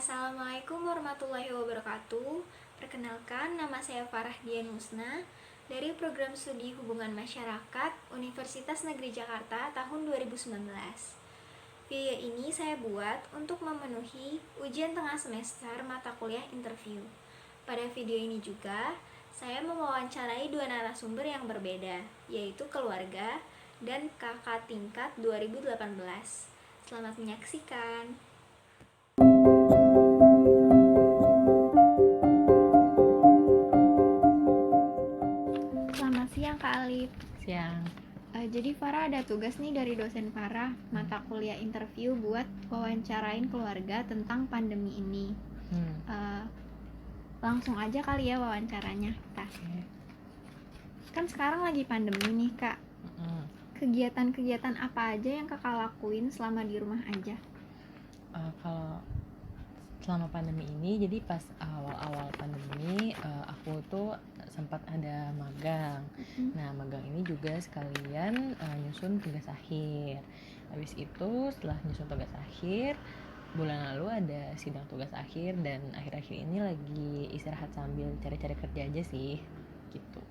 Assalamualaikum warahmatullahi wabarakatuh. Perkenalkan, nama saya Farah Dian Musna dari Program Studi Hubungan Masyarakat Universitas Negeri Jakarta tahun 2019. Video ini saya buat untuk memenuhi ujian tengah semester mata kuliah interview. Pada video ini juga, saya mewawancarai dua narasumber yang berbeda, yaitu keluarga dan kakak tingkat 2018. Selamat menyaksikan. Selamat siang Kak Alif. Siang. Jadi Farah ada tugas nih dari dosen Farah, mata kuliah interview buat wawancarain keluarga tentang pandemi ini. Langsung aja kali ya wawancaranya. Kan sekarang lagi pandemi nih Kak. Kegiatan-kegiatan apa aja yang Kakak lakuin selama di rumah aja? Kalau selama pandemi ini, jadi pas awal-awal pandemi aku tuh sempat ada magang. Nah, magang ini juga sekalian nyusun tugas akhir. Habis itu setelah nyusun tugas akhir, bulan lalu ada sidang tugas akhir, dan akhir-akhir ini lagi istirahat sambil cari-cari kerja aja sih, gitu.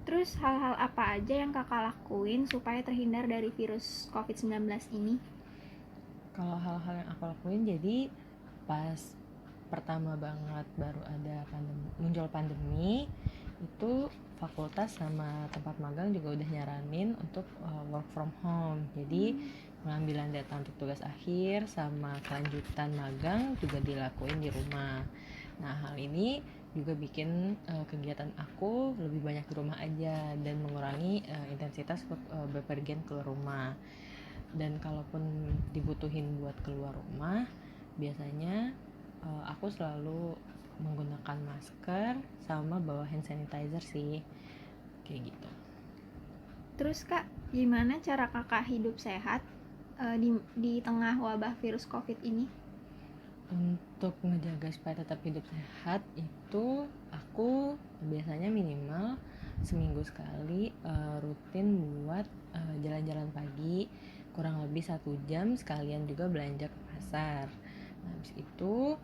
Terus hal-hal apa aja yang Kakak lakuin supaya terhindar dari virus COVID-19 ini? Kalau hal-hal yang aku lakuin, jadi pas pertama banget baru ada muncul pandemi, itu fakultas sama tempat magang juga udah nyaranin untuk work from home. Jadi pengambilan data untuk tugas akhir sama kelanjutan magang juga dilakuin di rumah. Nah, hal ini juga bikin kegiatan aku lebih banyak di rumah aja dan mengurangi intensitas bepergian keluar rumah. Dan kalaupun dibutuhin buat keluar rumah, biasanya aku selalu menggunakan masker sama bawa hand sanitizer sih, kayak gitu. Terus Kak, gimana cara Kakak hidup sehat di tengah wabah virus COVID ini? Untuk menjaga supaya tetap hidup sehat itu aku biasanya minimal seminggu sekali rutin buat jalan-jalan pagi kurang lebih 1 jam, sekalian juga belanja ke pasar. Nah, habis itu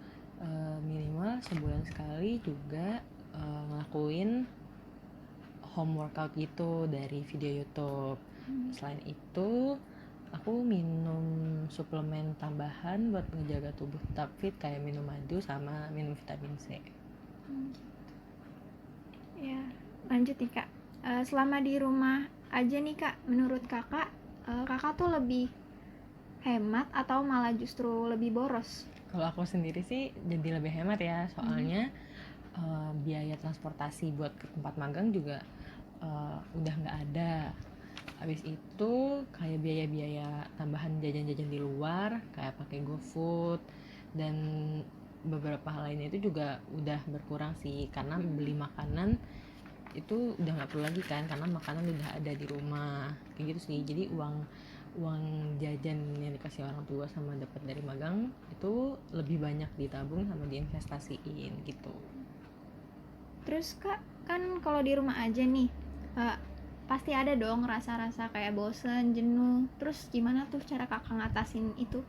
minimal sebulan sekali juga ngelakuin home workout gitu dari video YouTube. Selain itu aku minum suplemen tambahan buat menjaga tubuh tetap fit, kayak minum madu sama minum vitamin C. Ya, lanjut nih Kak. Selama di rumah aja nih Kak, menurut Kakak, Kakak tuh lebih hemat atau malah justru lebih boros? Kalau aku sendiri sih jadi lebih hemat ya, soalnya biaya transportasi buat ke tempat magang juga udah nggak ada. Habis itu kayak biaya-biaya tambahan jajan-jajan di luar kayak pakai GoFood dan beberapa hal lainnya itu juga udah berkurang sih, karena beli makanan itu udah nggak perlu lagi kan, karena makanan udah ada di rumah, kayak gitu sih. Jadi uang jajan yang dikasih orang tua sama dapat dari magang itu lebih banyak ditabung sama diinvestasiin gitu. Terus Kak, kan kalau di rumah aja nih, pasti ada dong rasa-rasa kayak bosen, jenuh. Terus gimana tuh cara Kakak ngatasin itu?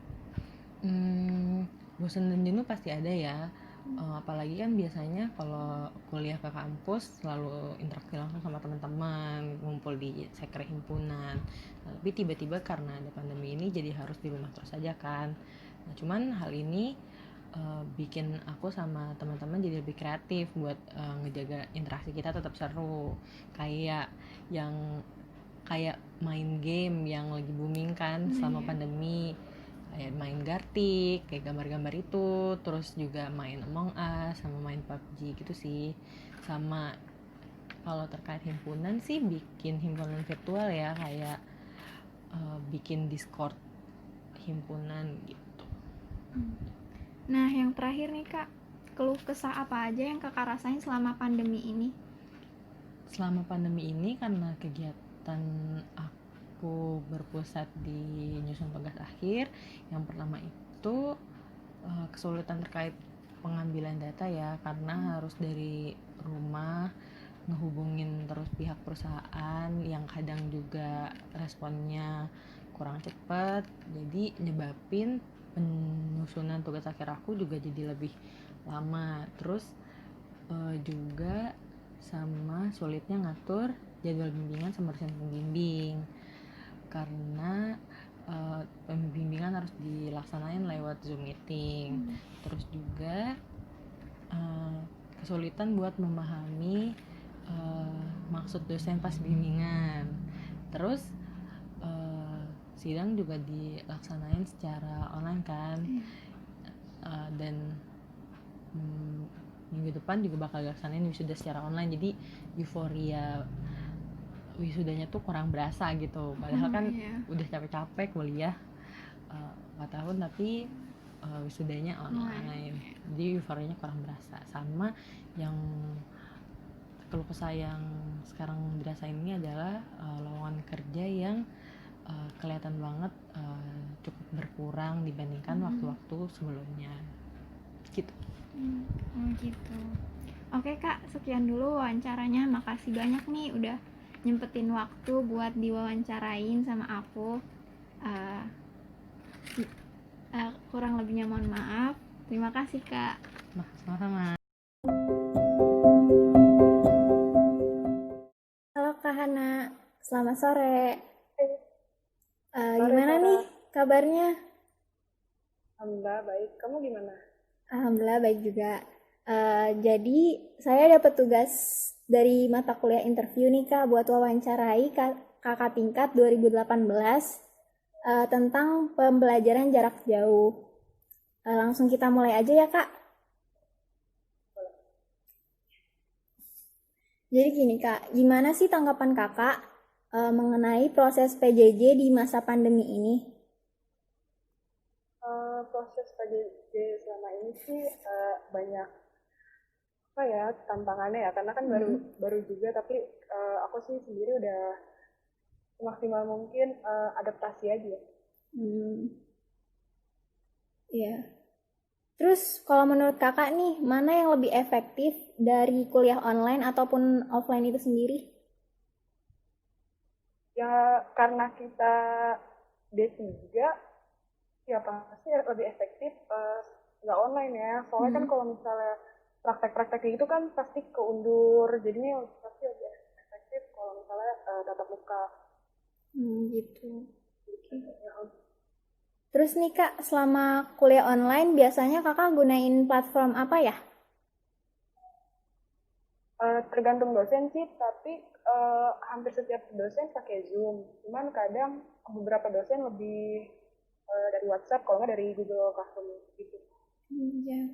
Bosan dan jenuh pasti ada ya. Apalagi kan biasanya kalau kuliah ke kampus selalu interaksi langsung sama teman-teman, ngumpul di sekre himpunan. Tapi tiba-tiba karena ada pandemi ini jadi harus di rumah terus aja kan. Nah, cuman hal ini bikin aku sama teman-teman jadi lebih kreatif buat ngejaga interaksi kita tetap seru. Kayak main game yang lagi booming kan selama pandemi, kayak main Gartic, kayak gambar-gambar itu, terus juga main Among Us sama main PUBG gitu sih. Sama kalau terkait himpunan sih bikin himpunan virtual ya, kayak bikin Discord himpunan gitu. Nah, yang terakhir nih Kak, keluh kesah apa aja yang Kakak rasain selama pandemi ini? Selama pandemi ini karena kegiatan aku berpusat di nyusun tugas akhir, yang pertama itu kesulitan terkait pengambilan data ya, karena harus dari rumah ngehubungin terus pihak perusahaan yang kadang juga responnya kurang cepat, jadi nyebabin penyusunan tugas akhir aku juga jadi lebih lama. Terus juga sama sulitnya ngatur jadwal bimbingan sama dosen pembimbing, karena pembimbingan harus dilaksanain lewat Zoom meeting. Terus juga kesulitan buat memahami maksud dosen pas bimbingan. Terus sidang juga dilaksanain secara online kan. Dan minggu depan juga bakal dilaksanain wisuda secara online, jadi euforia wisudanya tuh kurang berasa gitu. Padahal kan udah capek-capek kuliah 4 tahun tapi wisudanya online, jadi euforianya kurang berasa. Sama yang keluh kesah yang sekarang dirasain ini adalah lowongan kerja yang kelihatan banget cukup berkurang dibandingkan waktu-waktu sebelumnya gitu. Gitu. Oke Kak, sekian dulu wawancaranya. Makasih banyak nih udah nyempetin waktu buat diwawancarain sama aku. Kurang lebihnya mohon maaf. Terima kasih Kak. Sama-sama. Halo Kak Hana, selamat sore. Gimana nih kabarnya? Alhamdulillah baik. Kamu gimana? Alhamdulillah baik juga. Jadi saya dapat tugas dari mata kuliah interview nih Kak buat wawancarai kakak tingkat 2018 tentang pembelajaran jarak jauh. Langsung kita mulai aja ya Kak. Jadi gini Kak, gimana sih tanggapan Kakak mengenai proses PJJ di masa pandemi ini? Proses PJJ selama ini sih banyak tantangannya ya, karena kan baru juga, tapi aku sih sendiri udah semaksimal mungkin adaptasi aja. Iya. Terus kalau menurut Kakak nih, mana yang lebih efektif dari kuliah online ataupun offline itu sendiri? Ya karena kita D3, ya pasti lebih efektif nggak online ya. Soalnya kan kalau misalnya praktek-praktek itu kan pasti keundur, jadinya pasti lebih efektif kalau misalnya tatap muka. Gitu. Terus nih Kak, selama kuliah online biasanya Kakak gunain platform apa ya? Tergantung dosen sih, tapi hampir setiap dosen pakai Zoom. Cuman kadang beberapa dosen lebih dari WhatsApp, kalau nggak dari Google Classroom gitu. Ya.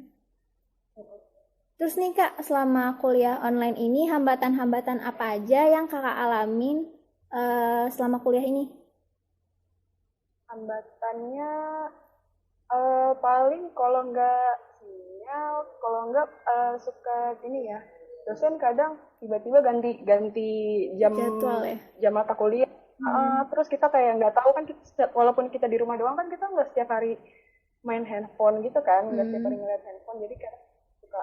Terus nih Kak, selama kuliah online ini hambatan-hambatan apa aja yang Kakak alamin selama kuliah ini? Hambatannya paling kalau nggak sinyal, kalau nggak suka ini ya, dosen kadang tiba-tiba ganti jam Jadwal ya? jam mata kuliah. Terus kita kayak nggak tahu kan, walaupun kita di rumah doang kan kita nggak setiap hari main handphone gitu kan, nggak setiap hari ngeliat handphone, jadi kayak suka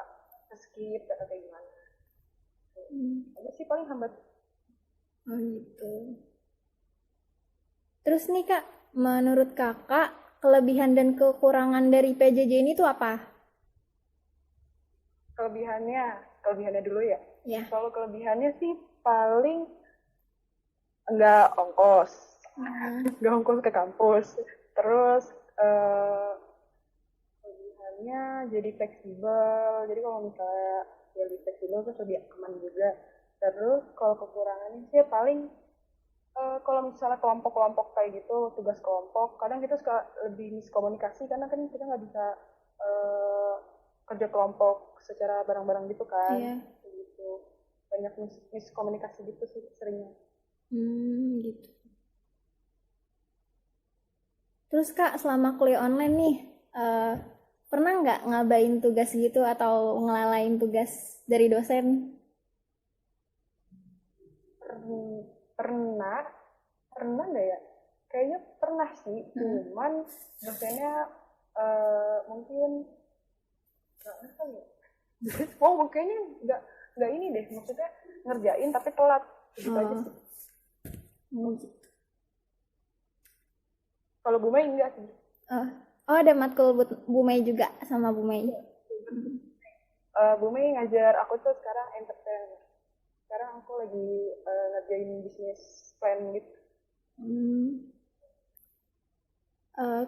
skip atau kayak gimana. Itu sih paling hambat. Oh gitu. Terus nih Kak, menurut Kakak kelebihan dan kekurangan dari PJJ ini tuh apa? Kelebihannya dulu ya. Ya. Kalau kelebihannya sih paling nggak ongkos ke kampus. Terus kelebihannya jadi fleksibel. Jadi kalau misalnya lebih fleksibel terus lebih aman juga. Terus kalau kekurangannya sih paling kalau misalnya kelompok-kelompok kayak gitu, tugas kelompok, kadang kita suka lebih miskomunikasi karena kan kita nggak bisa kerja kelompok secara bareng-bareng gitu kan. Iya. Gitu. Banyak miskomunikasi gitu sih seringnya. Gitu. Terus Kak, selama kuliah online nih, pernah nggak ngabain tugas gitu atau ngelalain tugas dari dosen? Pernah nggak ya? Kayaknya pernah sih, cuman dosennya mungkin nggak ngerti ya. Kayaknya nggak ini deh, maksudnya ngerjain tapi telat gitu aja sih. Kalau Bu Mai enggak sih. Oh, ada matkul Bu Mei juga sama Bu Mei. Bu Mei ngajar aku tuh sekarang entertainment. Sekarang aku lagi ngerjain bisnis plan gitu.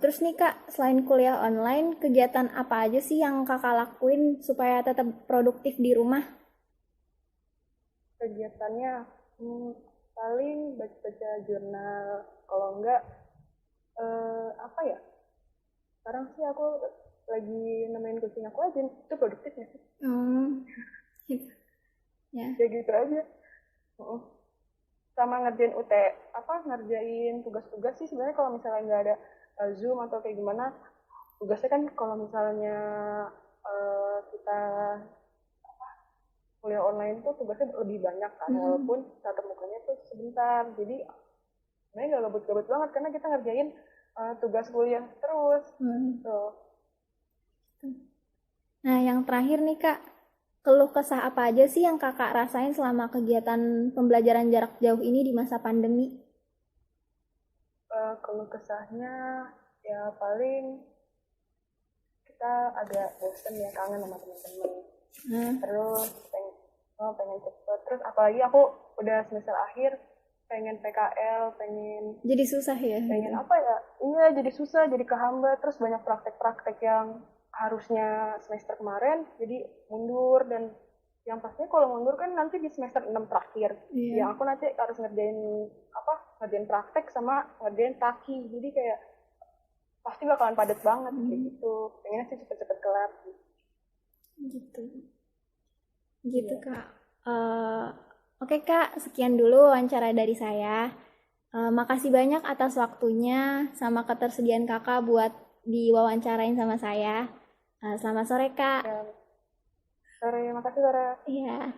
Terus nih Kak, selain kuliah online, kegiatan apa aja sih yang Kakak lakuin supaya tetap produktif di rumah? Kegiatannya paling baca-baca jurnal. Kalau enggak, apa ya? Sekarang sih aku lagi nemenin kucing aku aja. Itu produktif ya sih? Gitu. Ya. Ya gitu aja. Sama ngerjain ngerjain tugas-tugas sih sebenarnya kalau misalnya nggak ada Zoom atau kayak gimana, tugasnya kan kalau misalnya kita kuliah online tuh tugasnya lebih banyak kan, walaupun tatap mukanya tuh sebentar. Jadi sebenarnya nggak gabut-gabut banget karena kita ngerjain tugas kuliah terus. Tuh. Nah, yang terakhir nih Kak, keluh kesah apa aja sih yang Kakak rasain selama kegiatan pembelajaran jarak jauh ini di masa pandemi? Keluh kesahnya ya paling kita agak bosen ya, kangen sama teman-teman. Terus pengen cepet. Terus apalagi aku udah semester akhir, pengen PKL, pengen Jadi susah ya? pengen apa ya? Iya, jadi susah, jadi kehambat. Terus banyak praktek-praktek yang harusnya semester kemarin jadi mundur, dan yang pastinya kalau mundur kan nanti di semester 6 terakhir. Yang aku nanti harus ngerjain praktek sama ngerjain taki. Jadi kayak pasti bakalan padat banget kayak gitu. Pengennya sih cepet-cepet kelar. Gitu Kak. Oke Kak, sekian dulu wawancara dari saya. Makasih banyak atas waktunya sama ketersediaan Kakak buat diwawancarain sama saya. Selamat sore Kak. Sore, makasih Sarah. Iya.